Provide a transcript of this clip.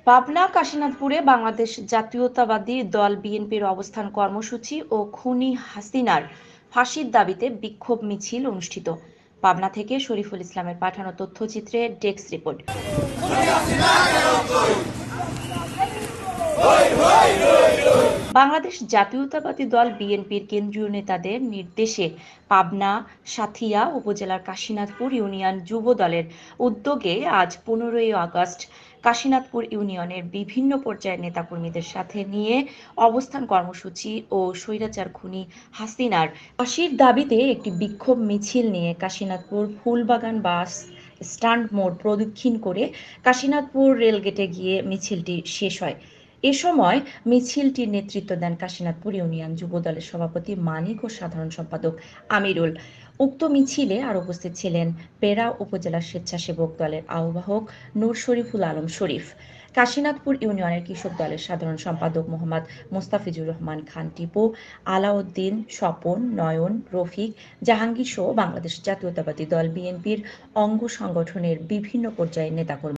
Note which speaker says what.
Speaker 1: পাবনা কাশীনাথপুরে বাংলাদেশ জাতীয়তাবাদী দল বিএনপির অবস্থান কর্মসূচি ও খুনি হাসিনার ফাঁসির দাবিতে বিক্ষোভ মিছিল অনুষ্ঠিত। পাবনা থেকে শরীফুল ইসলামের পাঠানো তথ্যচিত্রে ডেস্ক রিপোর্ট। বাংলাদেশ জাতীয়তাবাদী দল বিএনপির কেন্দ্রীয় নেতাদের নির্দেশে পাবনা সাঁথিয়া উপজেলার কাশীনাথপুর ইউনিয়ন যুব দলের উদ্যোগে আজ 15ই আগস্ট কাশীনাথপুর ইউনিয়নের বিভিন্ন পর্যায়ের নেতাকর্মীদের সাথে নিয়ে অবস্থান কর্মসূচি ও স্বৈরাচার খুনি হাসিনার ফাঁসির দাবিতে একটি বিক্ষোভ মিছিল নিয়ে কাশীনাথপুর ফুলবাগান বাস স্ট্যান্ড মোড় প্রদক্ষিণ করে কাশীনাথপুর রেলগেটে গিয়ে মিছিলটি শেষ হয়। এ সময় মিছিলটির নেতৃত্ব দেন কাশীনাথপুর ইউনিয়ন যুব দলের সভাপতি মানিক ও সাধারণ সম্পাদক আমিরুল। উক্ত মিছিলে আর উপস্থিত ছিলেন পেরা উপজেলা স্বেচ্ছাসেবক দলের আহ্বায়ক নূর শরীফুল আলম শরীফ, কাশীনাথপুর ইউনিয়নের কৃষক দলের সাধারণ সম্পাদক মোহাম্মদ মোস্তাফিজুর রহমান খান টিপু, আলাউদ্দিন, স্বপন, নয়ন, রফিক, জাহাঙ্গীর সহ বাংলাদেশ জাতীয়তাবাদী দল বিএনপির অঙ্গ সংগঠনের বিভিন্ন পর্যায়ের নেতাকর্মী।